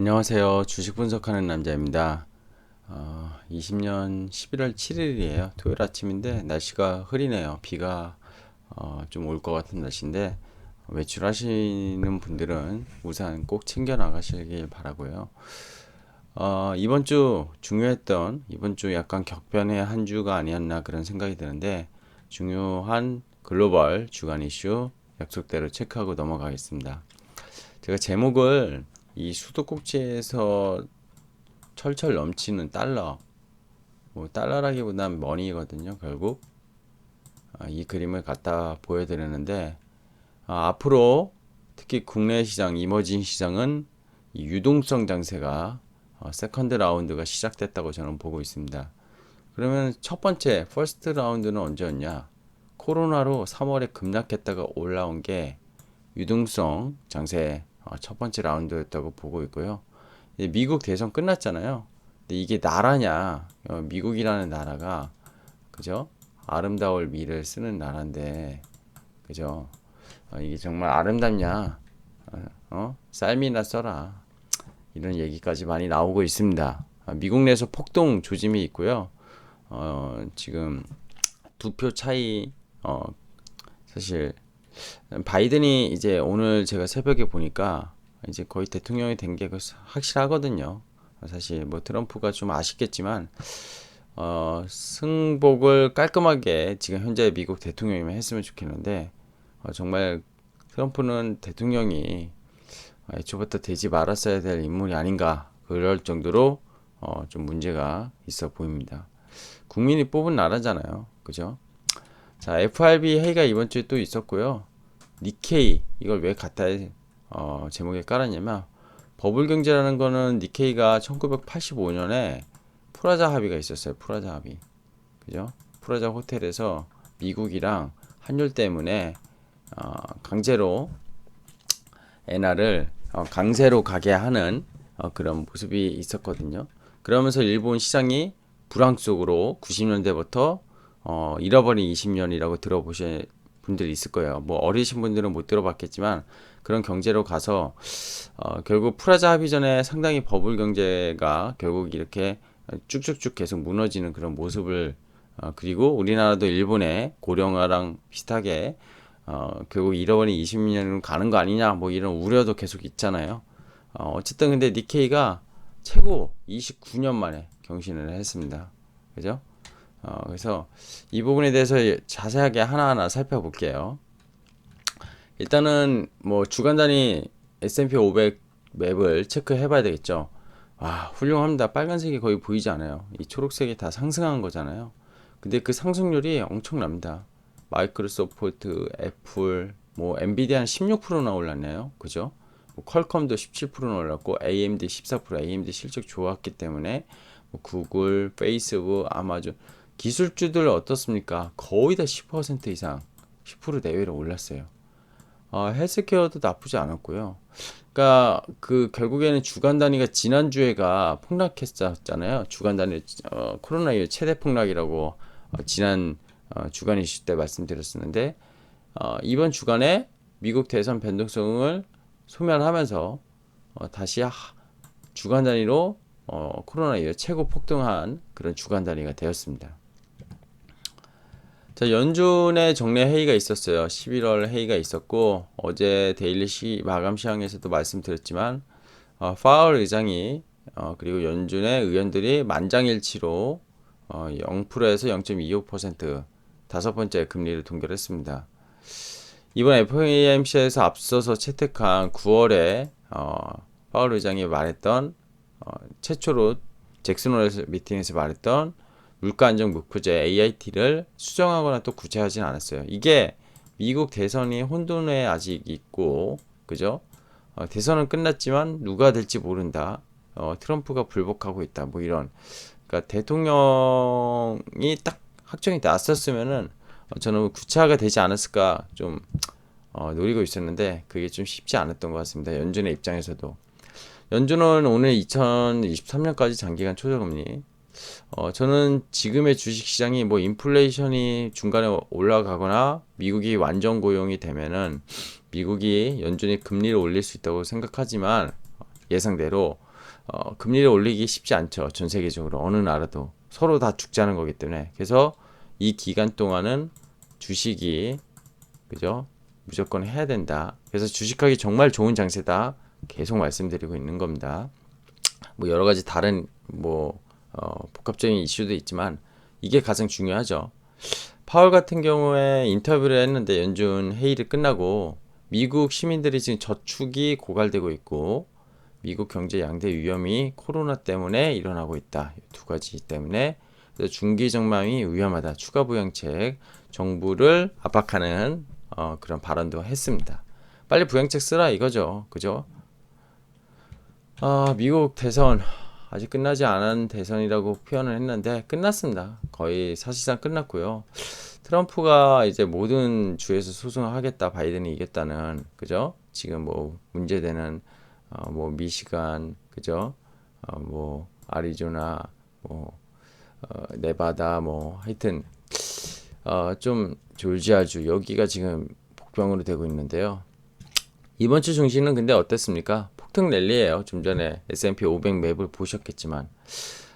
안녕하세요. 주식 분석하는 남자입니다. 20년 11월 7일이에요. 토요일 아침인데 날씨가 흐리네요. 비가 좀 올 것 같은 날씨인데 외출하시는 분들은 우산 꼭 챙겨 나가시길 바라고요. 이번 주 약간 격변의 한 주가 아니었나 그런 생각이 드는데 중요한 글로벌 주간 이슈 약속대로 체크하고 넘어가겠습니다. 제가 제목을 이 수도꼭지에서 철철 넘치는 달러, 뭐 달러라기보단 머니거든요. 결국 이 그림을 갖다 보여드렸는데 앞으로 특히 국내 시장, 이머징 시장은 이 유동성 장세가 세컨드 라운드가 시작됐다고 저는 보고 있습니다. 그러면 첫 번째 퍼스트 라운드는 언제였냐? 코로나로 3월에 급락했다가 올라온 게 유동성 장세 첫 번째 라운드였다고 보고 있고요. 미국 대선 끝났잖아요. 근데 이게 나라냐? 미국이라는 나라가 그죠? 아름다울 미를 쓰는 나라인데 그죠? 이게 정말 아름답냐? 쌀미나 써라. 이런 얘기까지 많이 나오고 있습니다. 미국 내에서 폭동 조짐이 있고요. 지금 두 표 차이 사실 바이든이 이제 오늘 제가 새벽에 보니까 이제 거의 대통령이 된 게 확실하거든요. 사실 뭐 트럼프가 좀 아쉽겠지만 승복을 깔끔하게 지금 현재 미국 대통령이면 했으면 좋겠는데 정말 트럼프는 대통령이 애초부터 되지 말았어야 될 인물이 아닌가 그럴 정도로 좀 문제가 있어 보입니다. 국민이 뽑은 나라잖아요. 그죠? 자, FRB 회의가 이번 주에 또 있었고요. 니케이 이걸 왜 갖다 제목에 깔았냐면 버블 경제라는 거는 니케이가 1985년에 프라자 합의가 있었어요. 프라자 합의. 그죠? 프라자 호텔에서 미국이랑 환율 때문에 강제로 엔화를 강세로 가게 하는 그런 모습이 있었거든요. 그러면서 일본 시장이 불황 속으로 90년대부터 잃어버린 20년이라고 들어보신 분들이 있을 거예요. 뭐 어리신 분들은 못 들어봤겠지만 그런 경제로 가서 결국 프라자 합의 전에 상당히 버블 경제가 결국 이렇게 쭉쭉쭉 계속 무너지는 그런 모습을 그리고 우리나라도 일본의 고령화랑 비슷하게 결국 잃어버린 20년으로 가는 거 아니냐 뭐 이런 우려도 계속 있잖아요. 어쨌든 근데 니케이가 최고 29년 만에 경신을 했습니다. 그죠? 그래서 이 부분에 대해서 자세하게 하나하나 살펴볼게요. 일단은 뭐 주간 단위 S&P 500 맵을 체크해 봐야 되겠죠. 와, 훌륭합니다. 빨간색이 거의 보이지 않아요. 이 초록색이 다 상승한 거잖아요. 근데 그 상승률이 엄청납니다. 마이크로소프트, 애플, 뭐 엔비디아 한 16%나 올랐네요. 그죠? 뭐 퀄컴도 17%나 올랐고 AMD 14%, AMD 실적 좋았기 때문에 뭐 구글, 페이스북, 아마존 기술주들 어떻습니까? 거의 다 10% 이상, 10% 내외로 올랐어요. 헬스케어도 나쁘지 않았고요. 그러니까 그 결국에는 주간 단위가 지난주에가 폭락했었잖아요. 주간 단위 코로나 이후 최대 폭락이라고 지난 주간 이슈 때 말씀드렸었는데 이번 주간에 미국 대선 변동성을 소멸하면서 다시 주간 단위로 코로나 이후 최고 폭등한 그런 주간 단위가 되었습니다. 자, 연준의 정례 회의가 있었어요. 11월 회의가 있었고 어제 데일리 마감 시황에서도 말씀드렸지만 파월 의장이 그리고 연준의 의원들이 만장일치로 0%에서 0.25% 다섯 번째 금리를 동결했습니다. 이번 FOMC에서 앞서서 채택한 9월에 파월 의장이 말했던 최초로 잭슨 홀 미팅에서 말했던 물가 안정 목표제 AIT를 수정하거나 또 구체하진 않았어요. 이게 미국 대선이 혼돈에 아직 있고, 그죠? 대선은 끝났지만 누가 될지 모른다. 트럼프가 불복하고 있다. 뭐 이런. 그러니까 대통령이 딱 확정이 났었으면은 저는 구체화가 되지 않았을까 좀 노리고 있었는데 그게 좀 쉽지 않았던 것 같습니다. 연준의 입장에서도. 연준은 오늘 2023년까지 장기간 초저금리 저는 지금의 주식시장이 뭐 인플레이션이 중간에 올라가거나 미국이 완전 고용이 되면은 미국이 연준이 금리를 올릴 수 있다고 생각하지만 예상대로 금리를 올리기 쉽지 않죠. 전 세계적으로 어느 나라도 서로 다 죽자는 거기 때문에. 그래서 이 기간 동안은 주식이 그죠? 무조건 해야 된다. 그래서 주식하기 정말 좋은 장세다. 계속 말씀드리고 있는 겁니다. 뭐 여러 가지 다른 복합적인 이슈도 있지만 이게 가장 중요하죠. 파월 같은 경우에 인터뷰를 했는데 연준 회의를 끝나고 미국 시민들이 지금 저축이 고갈되고 있고 미국 경제 양대 위험이 코로나 때문에 일어나고 있다. 두 가지 때문에 그래서 중기 전망이 위험하다. 추가 부양책 정부를 압박하는 그런 발언도 했습니다. 빨리 부양책 쓰라 이거죠. 그죠? 미국 대선 아직 끝나지 않은 대선이라고 표현을 했는데 끝났습니다. 거의 사실상 끝났고요. 트럼프가 이제 모든 주에서 소송을 하겠다. 바이든이 이겼다는 그죠? 지금 뭐 문제되는 뭐 미시간 그죠? 뭐 아리조나 뭐 네바다 뭐 하여튼 좀 조지아주 여기가 지금 복병으로 되고 있는데요. 이번 주 증시는 근데 어땠습니까? 폭등 랠리예요. 좀 전에 S&P 500 맵을 보셨겠지만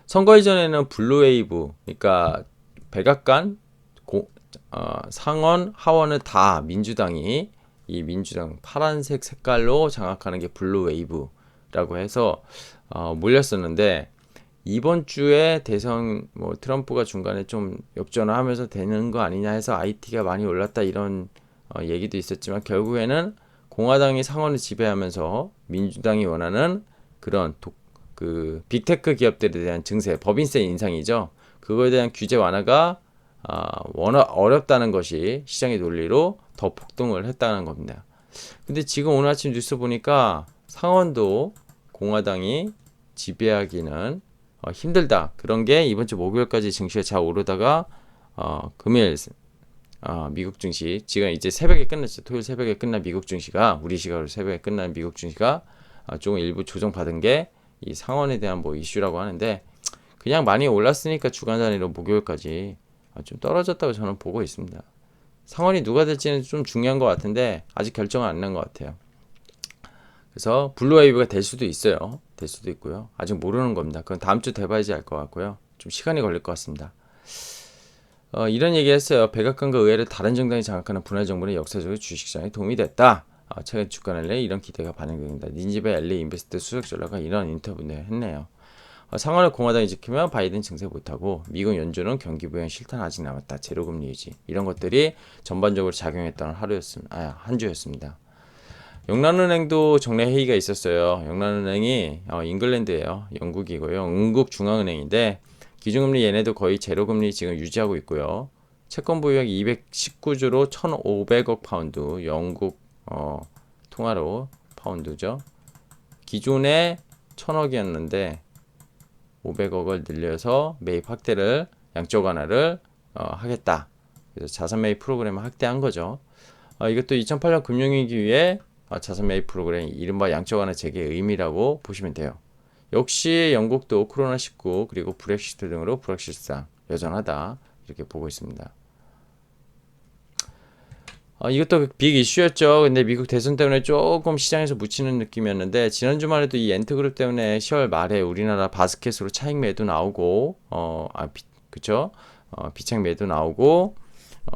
선거 이전에는 블루웨이브 그러니까 백악관 상원 하원을 다 민주당이 이 민주당 파란색 색깔로 장악하는 게 블루웨이브라고 해서 몰렸었는데 이번 주에 대선 뭐 트럼프가 중간에 좀 역전을 하면서 되는 거 아니냐 해서 IT가 많이 올랐다 이런 얘기도 있었지만 결국에는 공화당이 상원을 지배하면서 민주당이 원하는 그런 그 빅테크 기업들에 대한 증세, 법인세 인상이죠. 그거에 대한 규제 완화가 워낙 어렵다는 것이 시장의 논리로 더 폭등을 했다는 겁니다. 근데 지금 오늘 아침 뉴스 보니까 상원도 공화당이 지배하기는 힘들다. 그런 게 이번 주 목요일까지 증시가 잘 오르다가 금요일 미국 증시 지금 이제 새벽에 끝났죠. 토요일 새벽에 끝난 미국 증시가 우리 시각으로 새벽에 끝난 미국 증시가 조금 일부 조정받은 게 이 상원에 대한 뭐 이슈라고 하는데 그냥 많이 올랐으니까 주간 단위로 목요일까지 좀 떨어졌다고 저는 보고 있습니다. 상원이 누가 될지는 좀 중요한 것 같은데 아직 결정은 안 난 것 같아요. 그래서 블루웨이브가 될 수도 있어요. 될 수도 있고요. 아직 모르는 겁니다. 그건 다음 주 돼봐야지 알 것 같고요. 좀 시간이 걸릴 것 같습니다. 이런 얘기 했어요. 백악관과 의회를 다른 정당이 장악하는 분할 정부는 역사적으로 주식시장에 도움이 됐다. 최근 주가 랠리에 이런 기대가 반영됩니다. 닌지베 LA 인베스트 수석 전략가 이런 인터뷰를 했네요. 상원을 공화당이 지키면 바이든 증세 못하고 미국 연준은 경기 부양 실탄 아직 남았다. 제로금리 유지 이런 것들이 전반적으로 작용했던 한 주였습니다. 영란은행도 정례 회의가 있었어요. 영란은행이 잉글랜드예요. 영국이고요. 영국 중앙은행인데 기준금리 얘네도 거의 제로금리 지금 유지하고 있고요. 채권 보유액 219주로 1,500억 파운드 영국 통화로 파운드죠. 기존에 1,000억이었는데 500억을 늘려서 매입 확대를 양적 완화를 하겠다. 그래서 자산 매입 프로그램을 확대한 거죠. 이것도 2008년 금융위기 이후에 자산 매입 프로그램 이른바 양적 완화 재개의 의미라고 보시면 돼요. 역시 영국도 코로나19 그리고 브렉시트 등으로 불확실성 여전하다 이렇게 보고 있습니다. 이것도 빅 이슈였죠. 근데 미국 대선 때문에 조금 시장에서 묻히는 느낌이었는데 지난 주말에도 이 엔트그룹 때문에 10월 말에 우리나라 바스켓으로 차익 매도 나오고 그쵸? 비차익 매도 나오고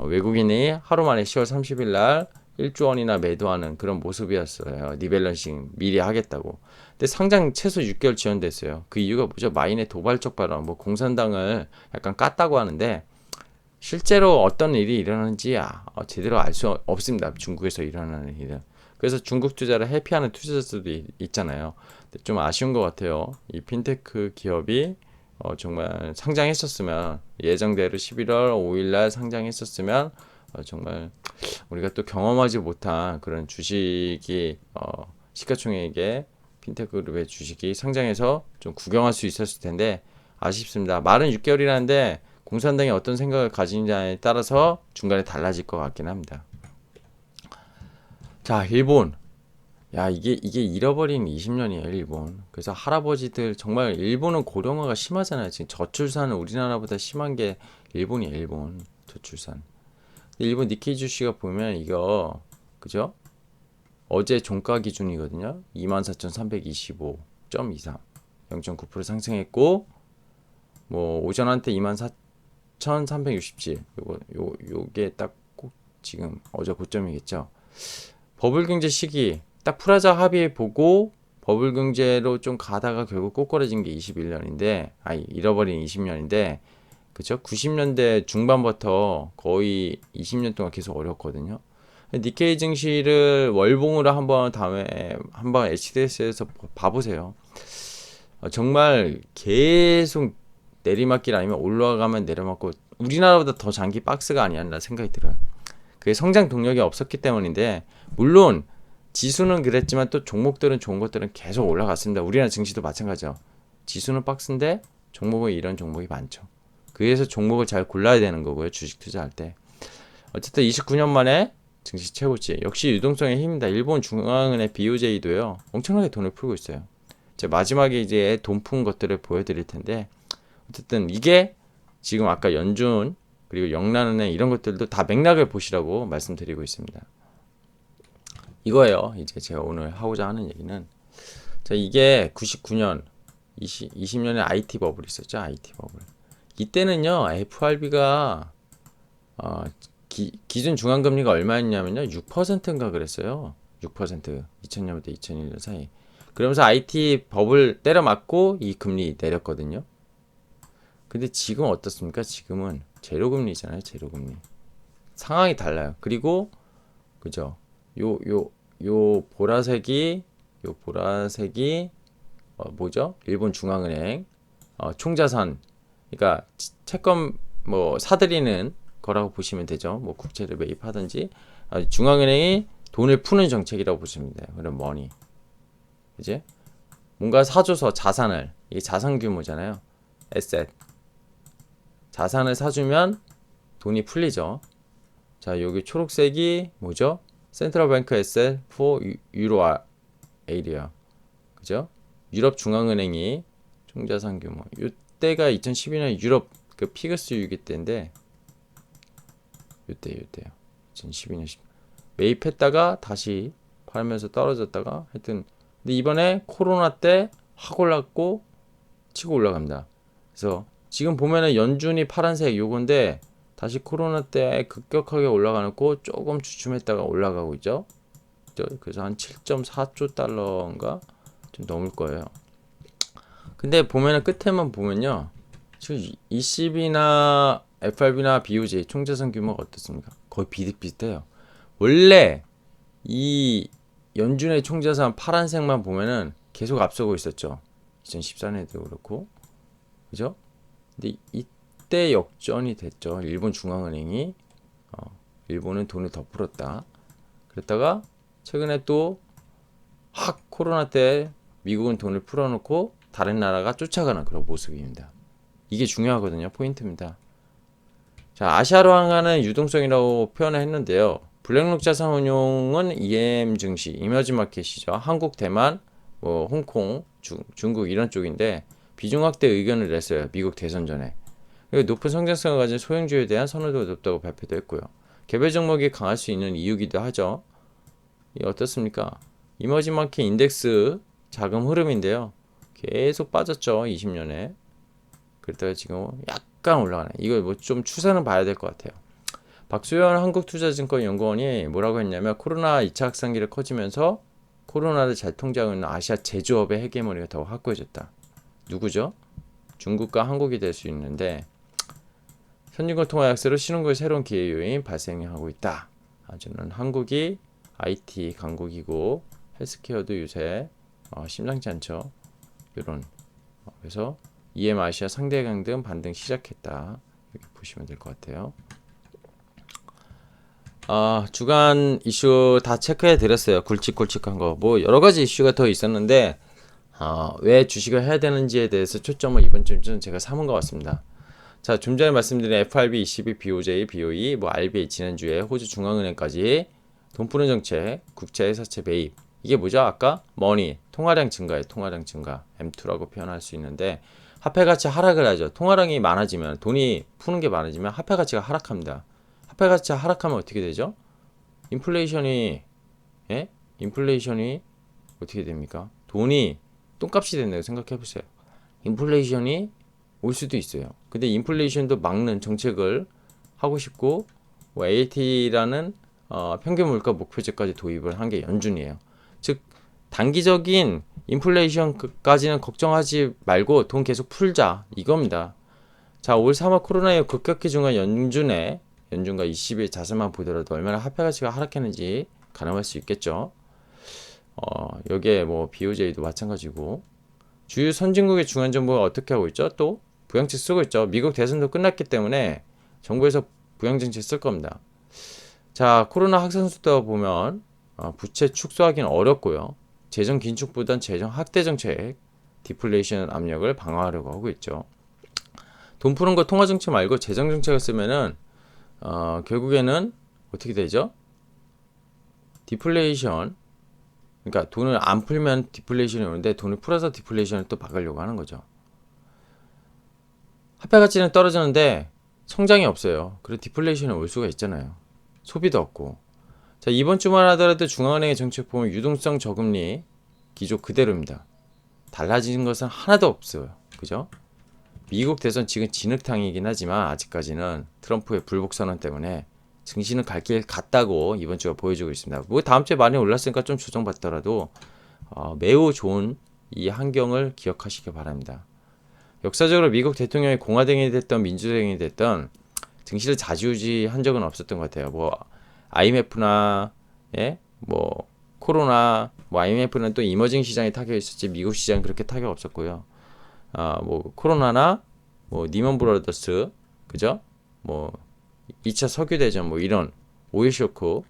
외국인이 하루 만에 10월 30일 날 1조 원이나 매도하는 그런 모습이었어요. 리밸런싱 미리 하겠다고. 근데 상장 최소 6개월 지연됐어요. 그 이유가 뭐죠? 마인의 도발적 발언, 뭐 공산당을 약간 깠다고 하는데 실제로 어떤 일이 일어나는지 제대로 알 수 없습니다. 중국에서 일어나는 일은. 그래서 중국 투자를 회피하는 투자자들도 있잖아요. 좀 아쉬운 것 같아요. 이 핀테크 기업이 정말 상장했었으면 예정대로 11월 5일날 상장했었으면 정말 우리가 또 경험하지 못한 그런 주식이 시가총액의 핀테크 그룹의 주식이 상장해서 좀 구경할 수 있었을 텐데 아쉽습니다. 말은 6개월이라는데 공산당이 어떤 생각을 가지느냐에 따라서 중간에 달라질 것 같긴 합니다. 자, 일본. 야, 이게 잃어버린 20년이에요, 일본. 그래서 할아버지들, 정말 일본은 고령화가 심하잖아요. 지금 저출산은 우리나라보다 심한 게 일본이에요, 일본. 저출산. 일본 니케이 주식가 보면 이거, 그죠? 어제 종가 기준이거든요. 24,325.23. 0.9% 상승했고, 뭐 오전 한때 24,367. 요게 딱 꼭 지금 어제 고점이겠죠. 버블 경제 시기 딱 프라자 합의 보고 버블 경제로 좀 가다가 결국 꼬꾸라진 게 21년인데, 잃어버린 20년인데, 그쵸? 90년대 중반부터 거의 20년 동안 계속 어렵거든요. 니케이 증시를 월봉으로 한번 다음에 한번 HDS에서 봐보세요. 정말 계속 내리막길 아니면 올라가면 내려맞고 우리나라보다 더 장기 박스가 아니었나 생각이 들어요. 그게 성장 동력이 없었기 때문인데, 물론 지수는 그랬지만 또 종목들은 좋은 것들은 계속 올라갔습니다. 우리나라 증시도 마찬가지죠. 지수는 박스인데 종목은 이런 종목이 많죠. 그래서 종목을 잘 골라야 되는 거고요. 주식 투자할 때. 어쨌든 29년 만에 증시 최고치. 역시 유동성의 힘입니다. 일본 중앙은행 BOJ도요. 엄청나게 돈을 풀고 있어요. 제 마지막에 이제 돈 푼 것들을 보여드릴 텐데, 어쨌든 이게 지금 아까 연준 그리고 영란은행 이런 것들도 다 맥락을 보시라고 말씀드리고 있습니다. 이거예요. 이제 제가 오늘 하고자 하는 얘기는, 자, 이게 99년 20년에 IT 버블이 있었죠. IT 버블. 이때는요, FRB가 기준 중앙금리가 얼마였냐면요, 6%인가 그랬어요. 6%. 2000년부터 2001년 사이. 그러면서 IT 버블 때려 맞고 이 금리 내렸거든요. 근데 지금 어떻습니까? 지금은 제로금리잖아요. 제로금리. 상황이 달라요. 그리고 그죠? 요 보라색이 뭐죠? 일본 중앙은행 총자산, 그러니까 채권 뭐 사들이는 거라고 보시면 되죠. 뭐 국채를 매입하든지, 중앙은행이 돈을 푸는 정책이라고 보시면 돼요. 그럼 머니, 이제 뭔가 사줘서 자산을, 이게 자산 규모잖아요. 에셋, 자산을 사주면 돈이 풀리죠. 자, 여기 초록색이 뭐죠? 센트럴 뱅크 에셋 포 유로 에리아, 그죠? 유럽 중앙은행이 총자산 규모, 이때가 2012년 유럽 그 피그 수익이 때인데, 이때요. 2012년 매입했다가 다시 팔면서 떨어졌다가, 하여튼 근데 이번에 코로나 때 확 올랐고 치고 올라갑니다. 그래서 지금 보면은 연준이 파란색 요건데, 다시 코로나 때 급격하게 올라가고 조금 주춤했다가 올라가고 있죠. 그래서 한 7.4조 달러인가 좀 넘을 거예요. 근데 보면은 끝에만 보면요, 지금 ECB나 FRB나 BOJ 총자산 규모가 어떻습니까? 거의 비슷비슷해요. 원래 이 연준의 총자산 파란색만 보면은 계속 앞서고 있었죠. 2014년에도 그렇고, 그죠? 근데 이때 역전이 됐죠. 일본 중앙은행이 일본은 돈을 더 풀었다. 그랬다가 최근에 또 확 코로나 때 미국은 돈을 풀어놓고 다른 나라가 쫓아가는 그런 모습입니다. 이게 중요하거든요. 포인트입니다. 자, 아시아로 향하는 유동성이라고 표현을 했는데요. 블랙록 자산 운용은 EM 증시, 이머징 마켓이죠. 한국, 대만, 뭐 홍콩, 중국 이런 쪽인데, 비중 확대 의견을 냈어요. 미국 대선 전에. 그리고 높은 성장성을 가진 소형주에 대한 선호도가 높다고 발표도 했고요. 개별 종목이 강할 수 있는 이유기도 하죠. 이게 어떻습니까? 이머징 마켓 인덱스 자금 흐름인데요. 계속 빠졌죠. 20년에. 그랬다가 지금 약간 올라가네. 이거 뭐 좀 추세는 봐야 될 것 같아요. 박수현 한국투자증권연구원이 뭐라고 했냐면, 코로나 2차 확산기를 커지면서 코로나를 잘 통제하고 있는 아시아 제조업의 헤게모니가 더 확고해졌다. 누구죠? 중국과 한국이 될 수 있는데, 선진국 통화 약세로 신흥국의 새로운 기회 요인 발생하고 있다. 저는 한국이 IT 강국이고 헬스케어도 요새 심상치 않죠. 이런, 그래서 EM 아시아 상대 강등 반등 시작했다. 이렇게 보시면 될 것 같아요. 주간 이슈 다 체크해 드렸어요. 굵직굵직한 거. 뭐 여러 가지 이슈가 더 있었는데, 왜 주식을 해야 되는지에 대해서 초점을 이번 주는 제가 삼은 것 같습니다. 자, 좀 전에 말씀드린 FRB, ECB, BOJ, BOE, 뭐 RBA 지난주에 호주 중앙은행까지 돈 푸는 정책, 국채 사채 매입. 이게 뭐죠? 아까 머니, 통화량 증가에 통화량 증가, M2라고 표현할 수 있는데, 화폐 가치 하락을 하죠. 통화량이 많아지면, 돈이 푸는 게 많아지면 화폐 가치가 하락합니다. 화폐 가치가 하락하면 어떻게 되죠? 인플레이션이 어떻게 됩니까? 돈이 똥값이 된다고 생각해 보세요. 인플레이션이 올 수도 있어요. 근데 인플레이션도 막는 정책을 하고 싶고 뭐 AT라는 평균 물가 목표제까지 도입을 한 게 연준이에요. 즉 단기적인 인플레이션까지는 걱정하지 말고 돈 계속 풀자 이겁니다. 자, 올 3월 코로나19 급격히 증가한 연준과 20일 자세만 보더라도 얼마나 화폐 가치가 하락했는지 가늠할 수 있겠죠. 여기에 뭐 BOJ도 마찬가지고 주요 선진국의 중앙 정부가 어떻게 하고 있죠? 또 부양책 쓰고 있죠. 미국 대선도 끝났기 때문에 정부에서 부양정책 쓸 겁니다. 자, 코로나 확산수다 보면 부채 축소하기는 어렵고요. 재정 긴축보단 재정 확대 정책, 디플레이션 압력을 방어하려고 하고 있죠. 돈 푸는 거 통화 정책 말고 재정 정책을 쓰면은 결국에는 어떻게 되죠? 디플레이션, 그러니까 돈을 안 풀면 디플레이션이 오는데 돈을 풀어서 디플레이션을 또 막으려고 하는 거죠. 화폐 가치는 떨어지는데 성장이 없어요. 그래서 디플레이션이 올 수가 있잖아요. 소비도 없고. 자, 이번 주만 하더라도 중앙은행의 정책 보면 유동성 저금리 기조 그대로입니다. 달라진 것은 하나도 없어요. 그죠? 미국 대선 지금 진흙탕이긴 하지만 아직까지는 트럼프의 불복 선언 때문에 증시는 갈 길 같다고 이번 주가 보여주고 있습니다. 뭐 다음 주에 많이 올랐으니까 좀 조정받더라도 매우 좋은 이 환경을 기억하시기 바랍니다. 역사적으로 미국 대통령이 공화당이 됐던 민주당이 됐던 증시를 좌지우지한 적은 없었던 것 같아요. 뭐 IMF나 뭐 코로나, 뭐 IMF는 또 이머징 시장에 타격이 있었지 미국 시장 그렇게 타격 없었고요. 뭐 코로나나 뭐 니먼 브라더스, 그죠? 뭐 2차 석유 대전, 뭐 이런 오일 쇼크,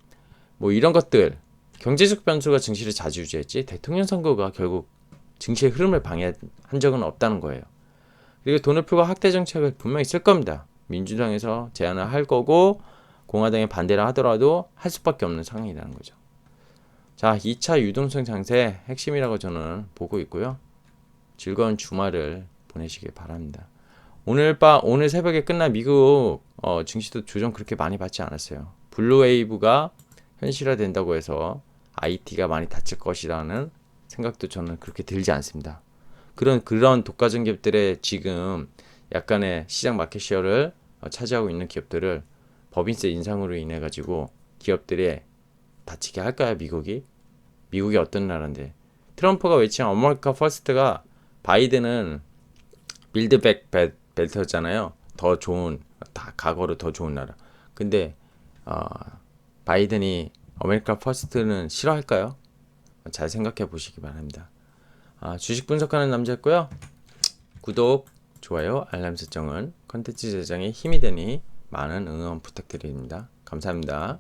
뭐 이런 것들 경제적 변수가 증시를 좌지우지했지 대통령 선거가 결국 증시의 흐름을 방해한 적은 없다는 거예요. 그리고 돈을 풀고 확대 정책을 분명히 쓸 겁니다. 민주당에서 제안을 할 거고 공화당이 반대를 하더라도 할 수밖에 없는 상황이라는 거죠. 자, 2차 유동성 장세 핵심이라고 저는 보고 있고요. 즐거운 주말을 보내시길 바랍니다. 오늘 새벽에 끝난 미국 증시도 조정 그렇게 많이 받지 않았어요. 블루웨이브가 현실화된다고 해서 IT가 많이 다칠 것이라는 생각도 저는 그렇게 들지 않습니다. 그런 독과점 기업들의 지금 약간의 시장 마켓 쉐어를 차지하고 있는 기업들을 법인세 인상으로 인해 가지고 기업들이 다치게 할까요? 미국이 어떤 나라인데 트럼프가 외친 어메리카 퍼스트가 바이든은 빌드백 벨트였잖아요. 더 좋은 과거로 더 좋은 나라. 근데 바이든이 어메리카 퍼스트는 싫어할까요? 잘 생각해 보시기 바랍니다. 주식 분석하는 남자였고요. 구독, 좋아요, 알람 설정은 컨텐츠 제작에 힘이 되니 많은 응원 부탁드립니다. 감사합니다.